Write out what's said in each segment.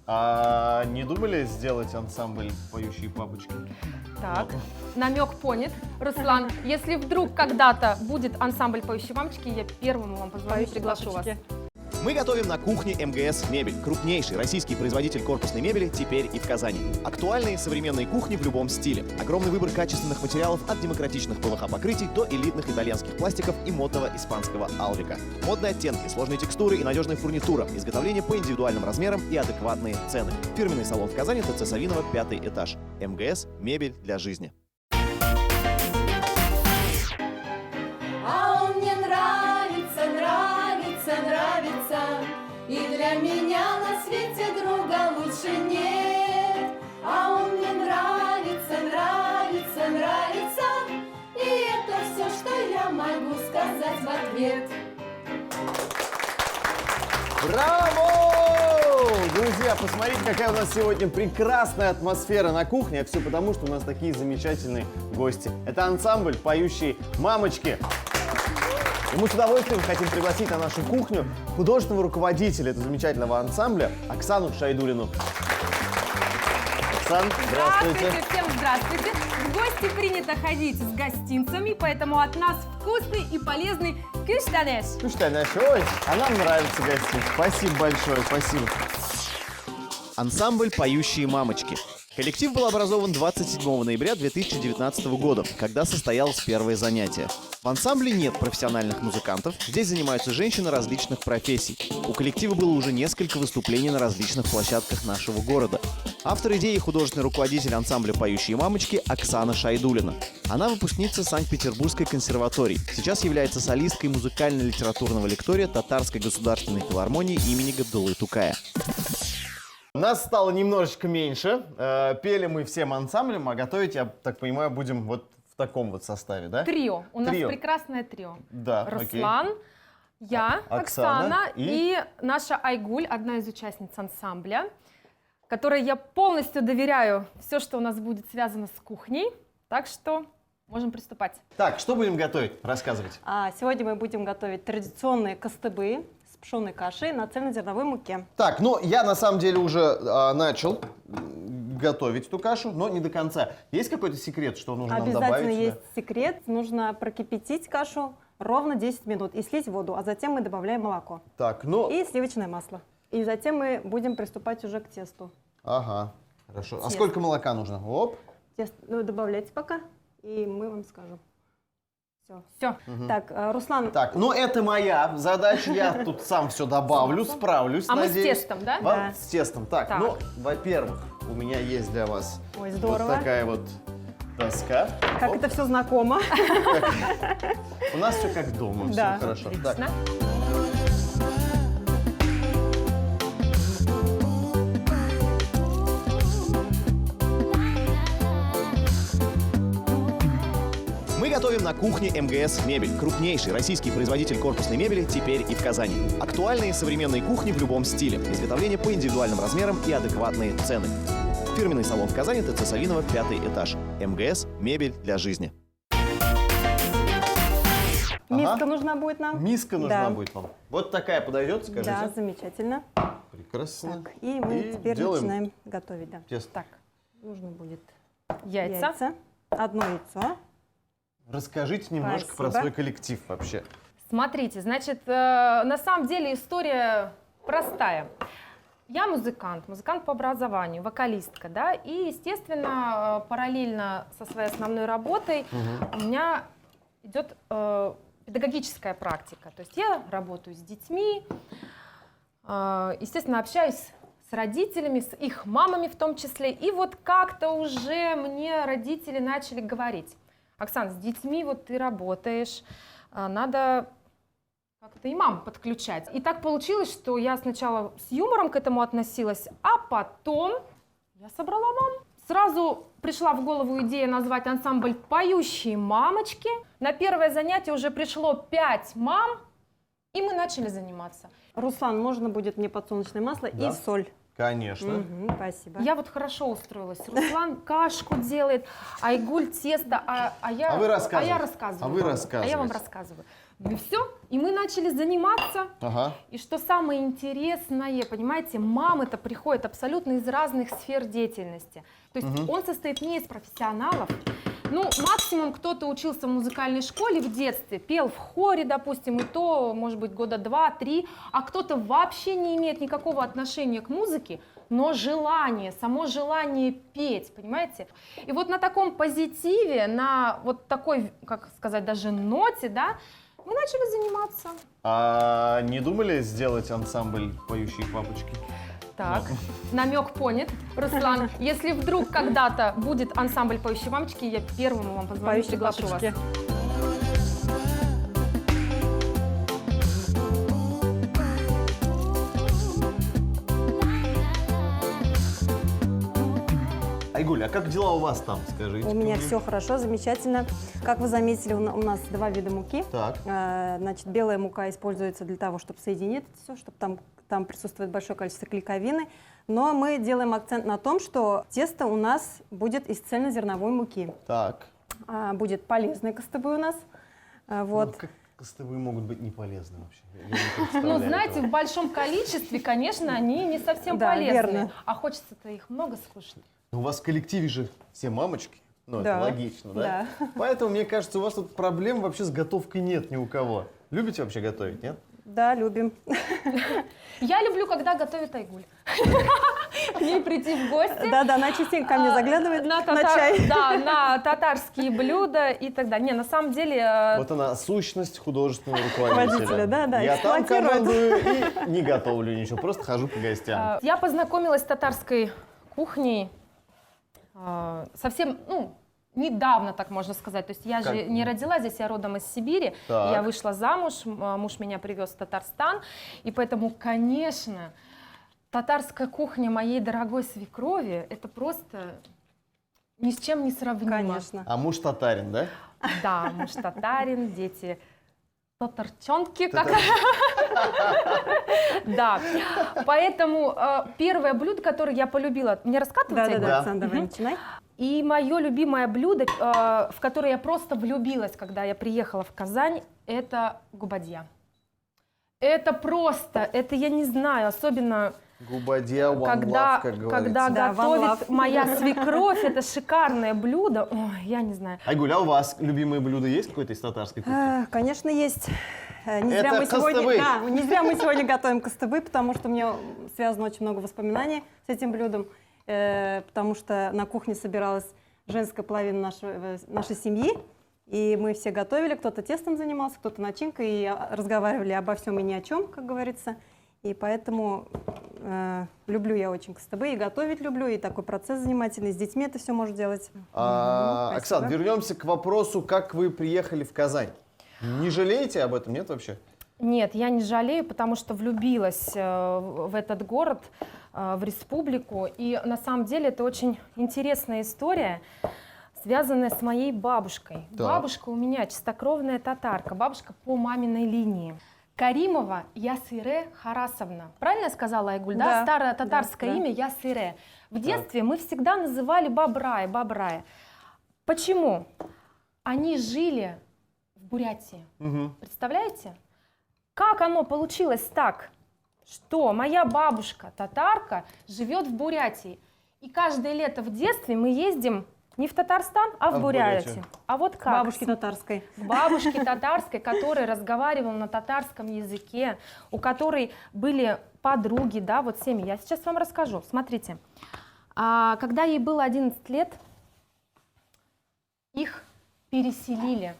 А не думали сделать ансамбль «Поющие папочки»? Так, намек понят. Руслан, если вдруг когда-то будет ансамбль «Поющие мамочки», я первому вам позвоню, приглашу вас. Мы готовим на кухне МГС «Мебель». Крупнейший российский производитель корпусной мебели теперь и в Казани. Актуальные современные кухни в любом стиле. Огромный выбор качественных материалов от демократичных ПВХ-покрытий до элитных итальянских пластиков и модного испанского алвика. Модные оттенки, сложные текстуры и надежная фурнитура. Изготовление по индивидуальным размерам и адекватные цены. Фирменный салон в Казани, ТЦ Савинова, 5-й этаж. МГС «Мебель для жизни». А он мне нравится, нравится, нравится, и для меня на свете друга лучше нет. А он мне нравится, нравится, нравится, и это все, что я могу сказать в ответ. Браво! Друзья, посмотрите, какая у нас сегодня прекрасная атмосфера на кухне. А все потому, что у нас такие замечательные гости. Это ансамбль «Поющие мамочки». И мы с удовольствием хотим пригласить на нашу кухню художественного руководителя этого замечательного ансамбля Оксану Шайдуллину. Оксан, здравствуйте. Всем здравствуйте. В гости принято ходить с гостинцами, поэтому от нас вкусный и полезный кюштанеш. Кюштанеш, ой, а нам нравится гостить. Спасибо большое, спасибо. Ансамбль «Поющие мамочки». Коллектив был образован 27 ноября 2019 года, когда состоялось первое занятие. В ансамбле нет профессиональных музыкантов, здесь занимаются женщины различных профессий. У коллектива было уже несколько выступлений на различных площадках нашего города. Автор идеи и художественный руководитель ансамбля «Поющие мамочки» Оксана Шайдуллина. Она выпускница Санкт-Петербургской консерватории, сейчас является солисткой музыкально-литературного лектория Татарской государственной филармонии имени Габдуллы Тукая. Нас стало немножечко меньше. Пели мы всем ансамблем, а готовить, я так понимаю, будем вот в таком вот составе, да? Трио. У нас Трио. прекрасное трио. Да, Руслан, я, Оксана Оксана и и наша Айгуль, одна из участниц ансамбля, которой я полностью доверяю все, что у нас будет связано с кухней. Так что можем приступать. Так, что будем готовить? Рассказывайте. Сегодня мы будем готовить традиционные костыбы с пшеной кашей на цельнозерновой муке. Так, ну я на самом деле уже начал готовить эту кашу, но не до конца. Есть какой-то секрет, что нужно нам добавить? Обязательно есть секрет. Нужно прокипятить кашу ровно 10 минут и слить воду, а затем мы добавляем молоко Так, ну... и сливочное масло. И затем мы будем приступать уже к тесту. Ага, хорошо. А Тест. сколько молока нужно? Оп. Добавляйте пока, и мы вам скажем. Все. Так, Руслан, Так, ну это моя задача, я тут сам все добавлю, справлюсь, А мы с надеюсь. тестом, да? Да. С тестом. Так, Так. ну, во-первых, у меня есть для вас ой, вот здорово. такая вот доска. Как Оп. это все знакомо. У нас все как дома, Да. все хорошо. Так, Отлично. Мы готовим на кухне МГС «Мебель». Крупнейший российский производитель корпусной мебели теперь и в Казани. Актуальные современные кухни в любом стиле. Изготовление по индивидуальным размерам и адекватные цены. Фирменный салон в Казани, ТЦ Савинова, 5-й этаж. МГС «Мебель для жизни». Миска нужна будет нам? миска нужна Да. будет вам. Вот такая подойдет, скажите? Да, замечательно. Прекрасно. Так, и мы теперь делаем начинаем готовить. Да. тесто. Так, Нужно будет яйца. одно яйцо. Расскажите немножко про Спасибо. свой коллектив вообще. Смотрите, значит, на самом деле история простая. Я музыкант по образованию, вокалистка, да, и, естественно, параллельно со своей основной работой у меня идет педагогическая практика. То есть я работаю с детьми, естественно, общаюсь с родителями, с их мамами в том числе. И вот как-то уже мне родители начали говорить: Оксан, с детьми вот ты работаешь, надо как-то и мам подключать. И так получилось, что я сначала с юмором к этому относилась, а потом я собрала мам. Сразу пришла в голову идея назвать ансамбль «Поющие мамочки». На первое занятие уже пришло 5 мам, и мы начали заниматься. Руслан, можно будет мне подсолнечное масло Да. и соль? Конечно. Мгм, спасибо. Я вот хорошо устроилась. Руслан кашку делает, Айгуль тесто, а я А вы рассказывайте. рассказываю. А вы вам. рассказывайте. А я вам рассказываю. И все. И мы начали заниматься. Ага. И что самое интересное, понимаете, мамы-то приходят абсолютно из разных сфер деятельности. То есть он состоит не из профессионалов. Ну, максимум кто-то учился в музыкальной школе в детстве, пел в хоре, допустим, и то, может быть, года 2-3, а кто-то вообще не имеет никакого отношения к музыке, но желание, само желание петь, понимаете? И вот на таком позитиве, на вот такой, как сказать, даже ноте, да, мы начали заниматься. А не думали сделать ансамбль «Поющие папочки»? Так, намек понят. Руслан, если вдруг когда-то будет ансамбль «Поющие мамочки», я первому вам позвоню, Поющие приглашу вас. папочки. Айгуль, а как дела у вас там, скажите? У меня все хорошо, замечательно. Как вы заметили, у нас 2 вида муки. Так. Значит, белая мука используется для того, чтобы соединить это все, чтобы там присутствует большое количество клейковины. Но мы делаем акцент на том, что тесто у нас будет из цельнозерновой муки. Так. Будет полезный костыбы у нас. Вот. Ну, как костывы могут быть не полезны вообще? Я не Ну, представляю знаете, этого. в большом количестве, конечно, они не совсем Да, полезны. верно. А хочется-то их много скушать. Но у вас в коллективе же все мамочки. Ну, Да. это логично, да? Да. Поэтому, мне кажется, у вас тут проблем вообще с готовкой нет ни у кого. Любите вообще готовить, нет? Да, любим. Я люблю, когда готовит Айгуль. К ней прийти в гости. Да-да, она частенько ко мне заглядывает на чай. Да, на татарские блюда и так далее. Не, на самом деле... Вот она, сущность художественного руководителя. Руководителя, да, Я там эксплуатирует. командую и не готовлю ничего, просто хожу по гостям. Я познакомилась с татарской кухней совсем, ну, недавно, так можно сказать. То есть я Как? же не родилась здесь, я родом из Сибири. Так. Я вышла замуж, муж меня привез в Татарстан. И поэтому, конечно, татарская кухня моей дорогой свекрови, это просто ни с чем не сравнимо. Конечно. А муж татарин, да? Да, муж татарин, дети татарчонки, как... Да, поэтому первое блюдо, которое я полюбила, мне рассказывать? Да-да-да, Да. Оксана, давай начинай. И мое любимое блюдо, в которое я просто влюбилась, когда я приехала в Казань, это губадья. Это просто, это я не знаю, особенно Губадья, one когда, love, как говорится. когда Да, one готовит love. моя свекровь, это шикарное блюдо. Ой, я не знаю. Айгуль, а у вас любимое блюдо есть какое-то из татарской кухни? Конечно, есть. Не Это зря мы костыбы. сегодня, да, не зря мы сегодня готовим костыбы, потому что мне связано очень много воспоминаний с этим блюдом, потому что на кухне собиралась женская половина нашей семьи, и мы все готовили, кто-то тестом занимался, кто-то начинкой, и разговаривали обо всем и ни о чем, как говорится. И поэтому люблю я очень костыбы, и готовить люблю, и такой процесс занимательный, с детьми это все можно делать. Оксана, спасибо. вернемся к вопросу, как вы приехали в Казань. Не жалеете об этом, нет вообще? Нет, я не жалею, потому что влюбилась в этот город, в республику. И на самом деле это очень интересная история, связанная с моей бабушкой. Так. Бабушка у меня чистокровная татарка, бабушка по маминой линии. Каримова Ясыре Харасовна. Правильно я сказала, Айгуль? Да, Да, старое татарское да. имя Ясыре. В детстве мы всегда называли Бабрай, Бабрай. Почему? Они жили в Бурятии. Угу. Представляете? Как оно получилось так, что моя бабушка, татарка, живет в Бурятии. И каждое лето в детстве мы ездим не в Татарстан, а в Бурятию. А вот как? Бабушки татарской. К бабушке татарской, которая разговаривала на татарском языке, у которой были подруги, да, вот семьи. Я сейчас вам расскажу. Смотрите. Когда ей было 11 лет, их переселили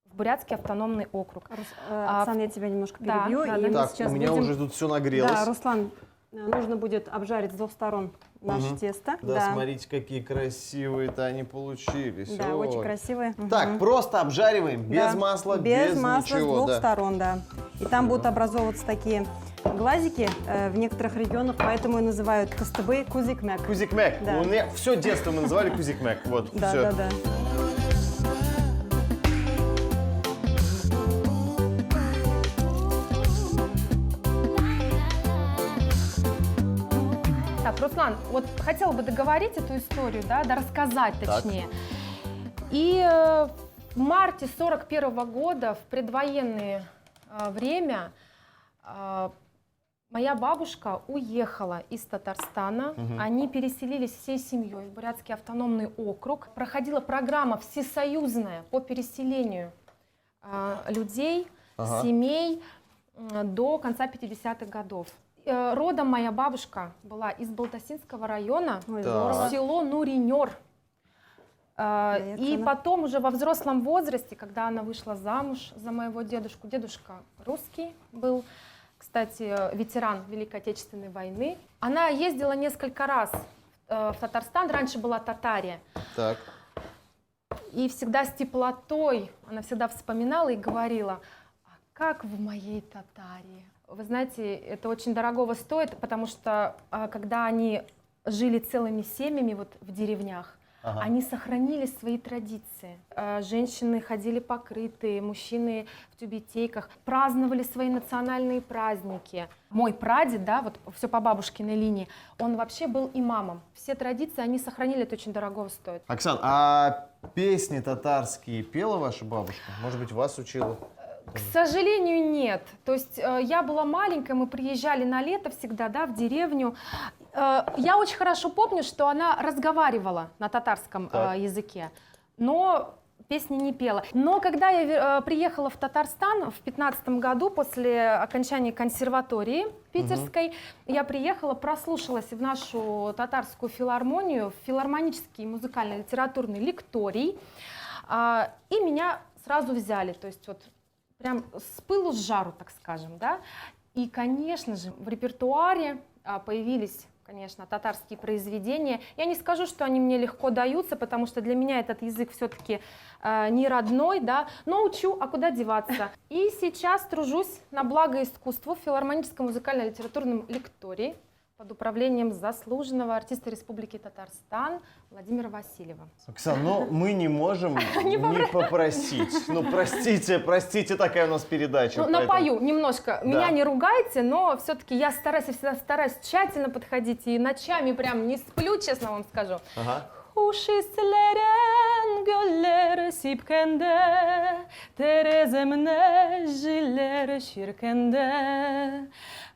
в Бурятский автономный округ. Оксана, я тебя немножко да, перебью. да, и да. мы Так, сейчас у меня будем- уже тут все нагрелось. Да, Руслан, нужно будет обжарить с 2 сторон наше тесто. Да, смотрите, какие красивые-то они получились. Да, Ой. очень красивые. Так, Мгм. просто обжариваем, без Да, масла, без масла ничего. с 2 да. сторон, да. И там будут образовываться такие глазики в некоторых регионах, поэтому и называют костыбы кузикмек. Кузикмек. Да. У меня все детство мы называли кузикмек. Вот, Да, все. да, да. Так, Руслан, вот хотела бы договорить эту историю, да, рассказать Так. точнее. И марте 41 года, в предвоенное время, моя бабушка уехала из Татарстана. Они переселились всей семьей в Бурятский автономный округ. Проходила программа всесоюзная по переселению людей, семей до конца 50-х годов. Родом моя бабушка была из Балтасинского района, село Нуринер. И потом уже во взрослом возрасте, когда она вышла замуж за моего дедушку, дедушка русский был, кстати, ветеран Великой Отечественной войны. Она ездила несколько раз в Татарстан, раньше была Татария. Так. И всегда с теплотой, она всегда вспоминала и говорила: а как в моей Татарии? Вы знаете, это очень дорогого стоит, потому что когда они жили целыми семьями вот в деревнях, они сохранили свои традиции. Женщины ходили покрытые, мужчины в тюбетейках, праздновали свои национальные праздники. Мой прадед, да, вот все по бабушкиной линии, он вообще был имамом. Все традиции они сохранили, это очень дорого стоит. Оксан, а песни татарские пела ваша бабушка? Может быть, вас учила? К сожалению, нет. То есть я была маленькая, мы приезжали на лето всегда, да, в деревню. Я очень хорошо помню, что она разговаривала на татарском языке, но песни не пела. Но когда я приехала в Татарстан в 15 году, после окончания консерватории питерской, я приехала, прослушалась в нашу татарскую филармонию, в филармонический музыкально-литературный лекторий, и меня сразу взяли, то есть вот прям с пылу с жару, так скажем, да. И, конечно же, в репертуаре появились, конечно, татарские произведения. Я не скажу, что они мне легко даются, потому что для меня этот язык все-таки не родной, да, но учу, а куда деваться. И сейчас тружусь на благо искусству в филармоническом музыкально-литературном лектории под управлением заслуженного артиста Республики Татарстан Владимира Васильева. Оксан, ну мы не можем не попросить. Ну простите, такая у нас передача. Ну, напою немножко. Меня не ругайте, но все-таки я всегда стараюсь тщательно подходить и ночами прям не сплю, честно вам скажу. Huşislerin gölleri sipkende, terezemne jiller şirkende,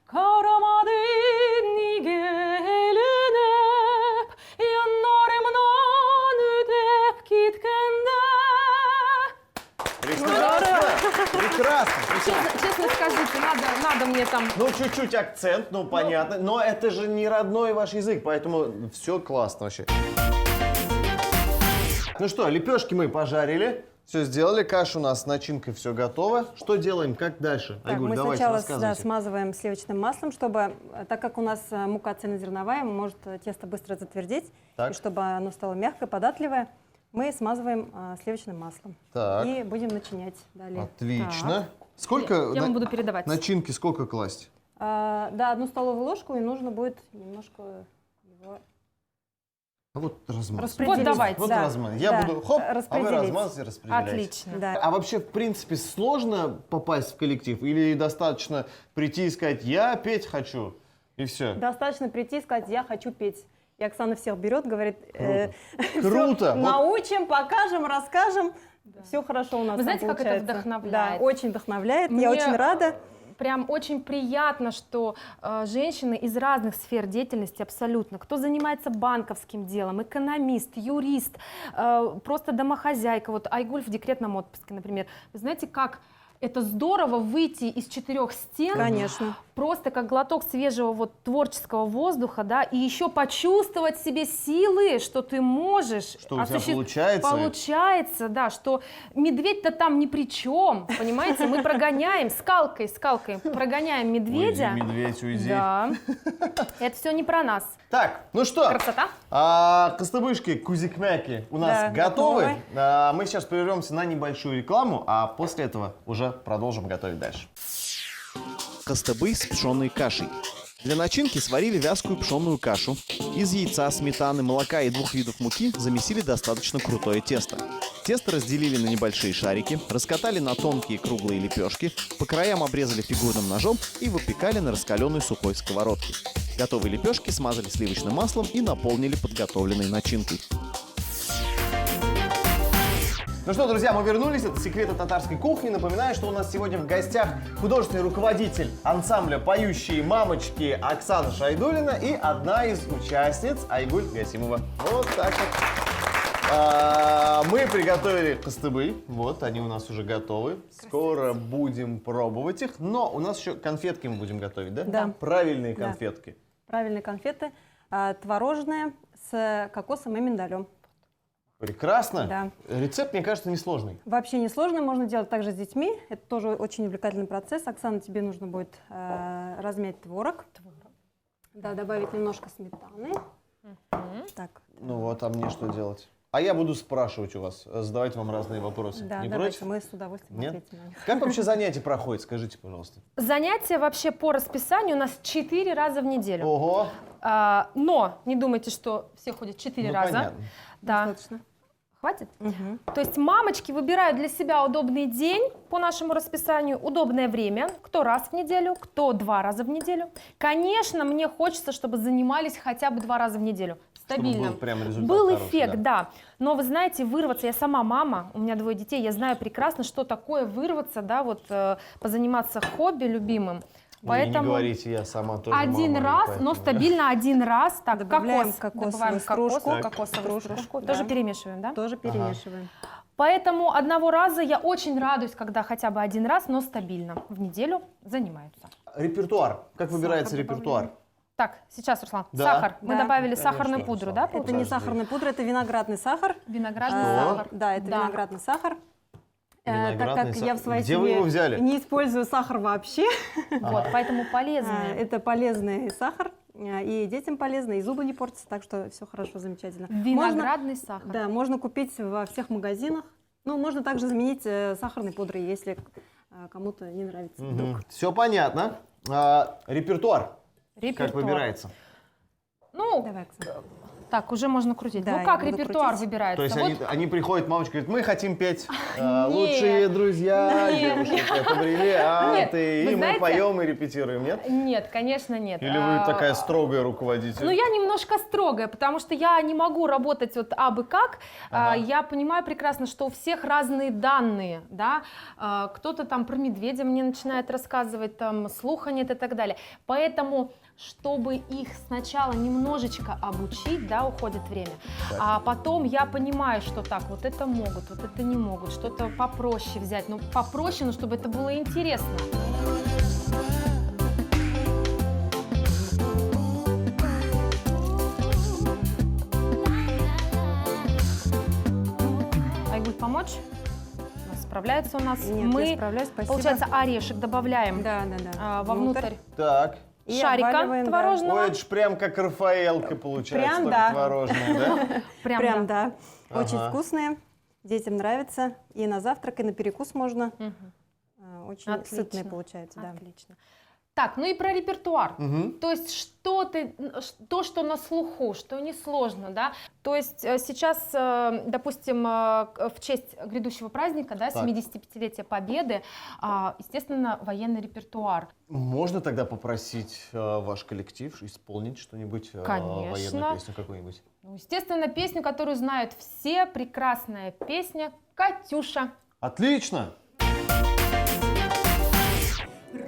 karamadın nigelenip, yanlarımdan ödep gitkende. Прекрасно. Честно скажите, надо мне там... Ну, чуть-чуть акцент, ну, понятно. Но это же не родной ваш язык, поэтому все классно вообще. Ну что, лепешки мы пожарили, все сделали, каша у нас с начинкой, все готово. Что делаем, как дальше? Так, Айгуль, мы давайте, сначала рассказывайте. смазываем сливочным маслом, чтобы, так как у нас мука цельнозерновая, может тесто быстро затвердеть, Так. и чтобы оно стало мягкое, податливое, мы смазываем сливочным маслом. Так. И будем начинять далее. Отлично. Сколько Я вам буду передавать. начинки, сколько класть? Да, 1 столовую ложку, и нужно будет немножко его А вот размаз. распределить. Вот давайте. Вот Да, размаз. Я да, буду хоп, а вы распределить. размазываете, распределяете. Отлично. Да. А вообще, в принципе, сложно попасть в коллектив? Или достаточно прийти и сказать, я петь хочу, и все? Достаточно прийти и сказать, я хочу петь. И Оксана всех берет, говорит, Круто. Вот научим, покажем, расскажем. Все хорошо у нас. Вы там знаете, как это получается. вдохновляет? Да, очень вдохновляет. Мне Я очень рада. Прям очень приятно, что женщины из разных сфер деятельности абсолютно, кто занимается банковским делом, экономист, юрист, просто домохозяйка, вот Айгуль в декретном отпуске, например. Вы знаете, как это здорово выйти из 4 стен, Конечно. просто как глоток свежего вот творческого воздуха, да, и еще почувствовать в себе силы, что ты можешь. Что у тебя получается. Получается, да, что медведь-то там ни при чем, понимаете, мы прогоняем скалкой, прогоняем медведя. Уйди, медведь, уйди. Да, это все не про нас. Так, ну что, Красота. костыбышки, кузикмяки у нас Да, готовы. готовы. Мы сейчас прервемся на небольшую рекламу, а после этого уже продолжим готовить дальше. Костыбы с пшенной кашей. Для начинки сварили вязкую пшенную кашу. Из яйца, сметаны, молока и 2 видов муки замесили достаточно крутое тесто. Тесто разделили на небольшие шарики, раскатали на тонкие круглые лепешки, по краям обрезали фигурным ножом и выпекали на раскаленной сухой сковородке. Готовые лепешки смазали сливочным маслом и наполнили подготовленной начинкой. Ну что, друзья, мы вернулись. Это «Секреты татарской кухни». Напоминаю, что у нас сегодня в гостях художественный руководитель ансамбля «Поющие мамочки» Оксана Шайдуллина и одна из участниц Айгуль Гасимова. Вот так вот. Мы приготовили костыбы. Вот, они у нас уже готовы. Скоро будем пробовать их. Но у нас еще конфетки мы будем готовить, да? Да. Правильные Да. конфетки. Правильные конфеты, творожные с кокосом и миндалем. Прекрасно. Да. Рецепт, мне кажется, несложный. Вообще не сложно, можно делать также с детьми. Это тоже очень увлекательный процесс. Оксана, тебе нужно будет размять творог. Да, добавить немножко сметаны. Так, Ну вот, а мне что делать? А я буду спрашивать у вас, задавать вам разные вопросы. да, Не давайте, против? мы с удовольствием Нет? ответим на них. Как вообще занятия проходят, скажите, пожалуйста? Занятия вообще по расписанию у нас 4 раза в неделю. Ого! Но не думайте, что все ходят 4 Ну, раза. понятно. Да. Достаточно. Хватит? Мгм. То есть мамочки выбирают для себя удобный день по нашему расписанию, удобное время, кто раз в неделю, кто 2 раза в неделю. Конечно, мне хочется, чтобы занимались хотя бы 2 раза в неделю. Стабильно. Чтобы был прям результат Был хороший, эффект, да. Но вы знаете, вырваться, я сама мама, у меня 2 детей, я знаю прекрасно, что такое вырваться, да, вот позаниматься хобби любимым. Ой, не говорите, я сама тоже один мама, раз, поэтому, но да. стабильно один раз. Так, Добавляем кокос, кокосовую добавляем стружку. кокос, Так. кокосовую Стружку, стружку. да. Тоже перемешиваем, да? Тоже перемешиваем. Поэтому одного раза я очень радуюсь, когда хотя бы один раз, но стабильно в неделю занимаются. Репертуар. Как выбирается Сахар репертуар? Так, сейчас, Руслан, Да. сахар. Мы Да. добавили Конечно, сахарную пудру, да? Руслан. Это не Подожди. сахарная пудра, это виноградный сахар. Виноградный сахар. Да, это виноградный сахар. Так Виноградный как я в сахар. своей Где вы семье его взяли? не использую сахар вообще, Вот, поэтому полезные. это полезный сахар, и детям полезно, и зубы не портятся, так что все хорошо, замечательно. Виноградный сахар. Да, можно купить во всех магазинах. Ну, можно также заменить сахарной пудрой, если кому-то не нравится. вдруг. Все понятно. Репертуар. Как Репертуар. выбирается? Ну, Давай, Оксана. так, уже можно крутить. Да, Ну, я как буду репертуар крутить. выбирается? То есть Вот они приходят, мамочка говорит, мы хотим петь Нет. «Лучшие друзья», Нет. девушки, это бриллианты, Нет, и вы мы знаете- поем и репетируем, нет? Нет, конечно, нет. Или вы такая строгая руководитель? Ну, я немножко строгая, потому что я не могу работать вот абы как. Ага. Я понимаю прекрасно, что у всех разные данные, да. Кто-то там про медведя мне начинает рассказывать, там слуха нет и так далее. Поэтому, чтобы их сначала немножечко обучить, да, уходит время. А потом я понимаю, что так, вот это могут, вот это не могут, что-то попроще взять. Ну, попроще, но чтобы это было интересно. Айгуль, помочь? Справляется у нас. Нет, я Мы, справляюсь, спасибо. получается, орешек добавляем Да. вовнутрь Так. И шарика обваливаем, да. творожного. Ой, это ж прям как Рафаэлка получается, Прям только да. творожная, да? Прям, да. Очень Ага. вкусные, детям нравится. И на завтрак, и на перекус можно. Мгм. Очень Отлично. сытные получается, да. Отлично. Так, ну и про репертуар. Мгм. То есть то, что на слуху, что несложно, да. То есть сейчас, допустим, в честь грядущего праздника, да, Так. 75-летия Победы, естественно, военный репертуар. Можно тогда попросить ваш коллектив исполнить что-нибудь, Конечно. военную песню какую-нибудь? Ну, естественно, песню, которую знают все, прекрасная песня «Катюша». Отлично!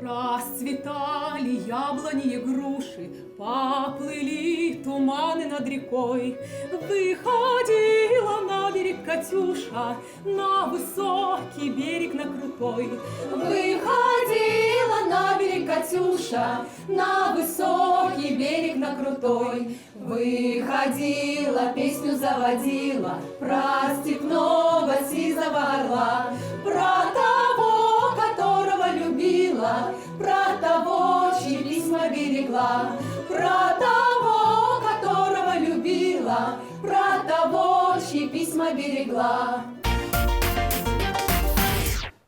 Расцветали яблони и груши, поплыли туманы над рекой. Выходила на берег Катюша, на высокий берег, на крутой. Выходила на берег Катюша, на высокий берег, на крутой. Выходила, песню заводила про степного сизого орла, про того, которого любила, про того, чьи письма берегла, про того, которого любила, про того, чьи письма берегла.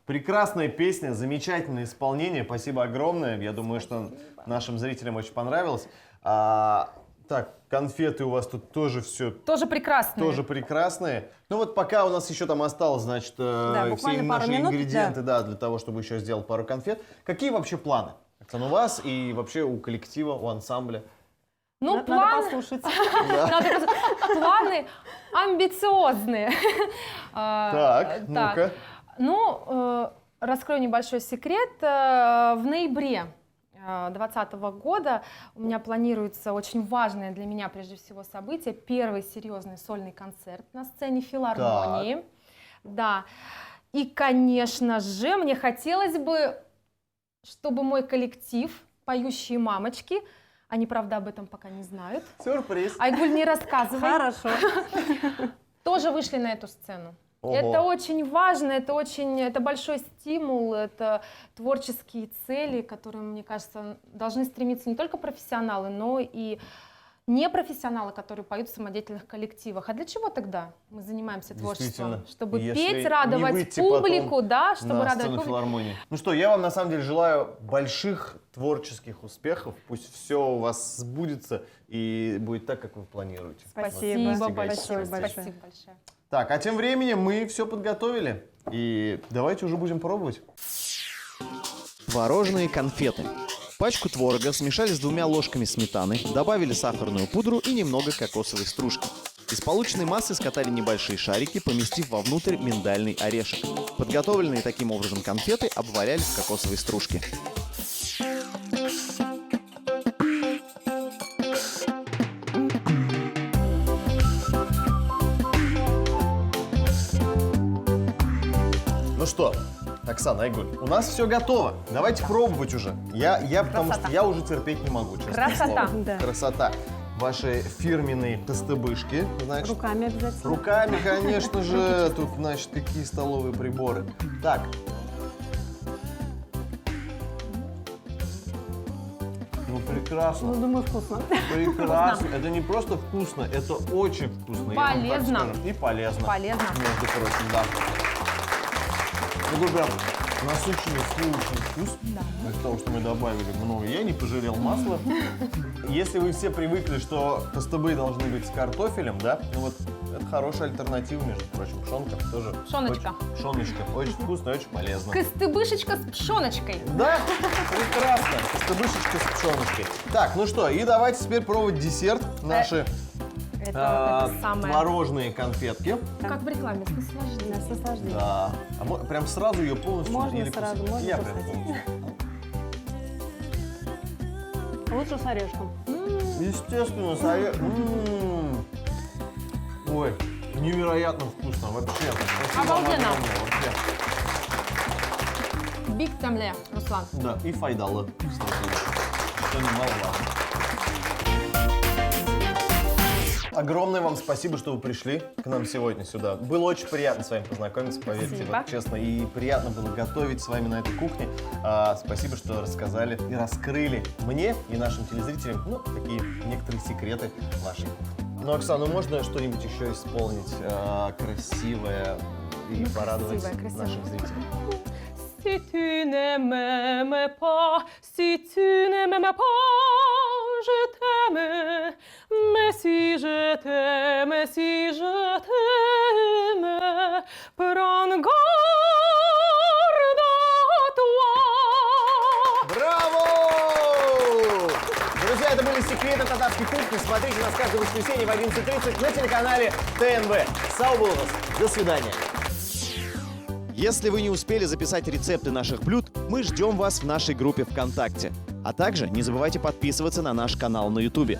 Прекрасная песня, замечательное исполнение. Спасибо огромное. Я думаю, что нашим зрителям очень понравилось. Так, конфеты у вас тут тоже все Тоже прекрасная. тоже прекрасные. Ну вот пока у нас еще там осталось, значит, все буквально пару наши минут, ингредиенты, да, для того, чтобы еще сделать пару конфет. Какие вообще планы? Оксана, у вас и вообще у коллектива, у ансамбля? Ну, Надо план... послушать. Надо просто- Планы амбициозные. Так, ну-ка. Ну, раскрою небольшой секрет. В ноябре 2020 года у меня планируется очень важное для меня, прежде всего, событие. Первый серьезный сольный концерт на сцене филармонии. Да. И, конечно же, мне хотелось бы, чтобы мой коллектив «Поющие мамочки», они, правда, об этом пока не знают. Сюрприз. Айгуль, не рассказывай. Хорошо. Тоже вышли на эту сцену. Ого. Это очень важно, это большой стимул, это творческие цели, к которым, мне кажется, должны стремиться не только профессионалы, но и непрофессионалы, которые поют в самодеятельных коллективах. А для чего тогда мы занимаемся творчеством? Действительно. Чтобы Если петь, не радовать выйти публику, потом да, чтобы на радовать сцену публику. филармонии. Ну что, я вам на самом деле желаю больших творческих успехов. Пусть все у вас сбудется и будет так, как вы планируете. Спасибо. Вот, достигайте Большое, всего. большое. Спасибо большое. Так, а тем временем мы все подготовили. И давайте уже будем пробовать. Творожные конфеты. Пачку творога смешали с 2 ложками сметаны, добавили сахарную пудру и немного кокосовой стружки. Из полученной массы скатали небольшие шарики, поместив вовнутрь миндальный орешек. Подготовленные таким образом конфеты обваляли в кокосовой стружке. Ну что, Оксана, Айгуль, у нас все готово. Давайте пробовать уже. Потому что я уже терпеть не могу, честно. Красота. Да. Красота. Ваши фирменные тостебышки, значит. Руками обязательно. Руками, конечно же. Тут, значит, какие столовые приборы. Так. Ну, прекрасно. Ну, думаю, вкусно. Прекрасно. Это не просто вкусно, это очень вкусно. я вам так Полезно. скажу. И полезно. Полезно. Между прочим, да. Ну, прям насыщенный сливочный вкус. Да. Из-за того, что мы добавили много. Я не пожалел масла. Если вы все привыкли, что тостебы должны быть с картофелем, да, ну вот это хорошая альтернатива, между прочим. Пшонка тоже. Пшоночка. Пшоночка. Очень вкусно и очень полезно. Костыбышечка с пшеночкой. Да, прекрасно. Тостебышечка с пшеночкой. Так, ну что, и давайте теперь пробовать десерт. Наши Это самое. творожные конфетки. Как в рекламе, с наслаждением. С наслаждением. Да. А прям сразу ее полностью? Можно или сразу, после? можно Я после. прям полностью. Лучше с орешком. Естественно, Ой, невероятно вкусно, вообще. Спасибо вам Обалденно. огромное, вообще. Биг Тамле, Руслан. Да, и файдалы, кстати, что немаловажно. Огромное вам спасибо, что вы пришли к нам сегодня сюда. Было очень приятно с вами познакомиться, поверьте, Спасибо. вот честно. И приятно было готовить с вами на этой кухне. Спасибо, что рассказали и раскрыли мне и нашим телезрителям, ну, такие некоторые секреты вашей кухни. Ну, Оксана, можно что-нибудь еще исполнить красивое и порадовать красивое. наших зрителей? Si tu ne m'aimes pas, si tu ne m'aimes pas, je t'aime. Mais si je t'aime, si je t'aime, prends garde à toi. Браво! Друзья, это были секреты татарской кухни. Смотрите нас каждое воскресенье в 11:30 на телеканале ТНВ. Сау был вас. До свидания. Если вы не успели записать рецепты наших блюд, мы ждем вас в нашей группе ВКонтакте. А также не забывайте подписываться на наш канал на Ютубе.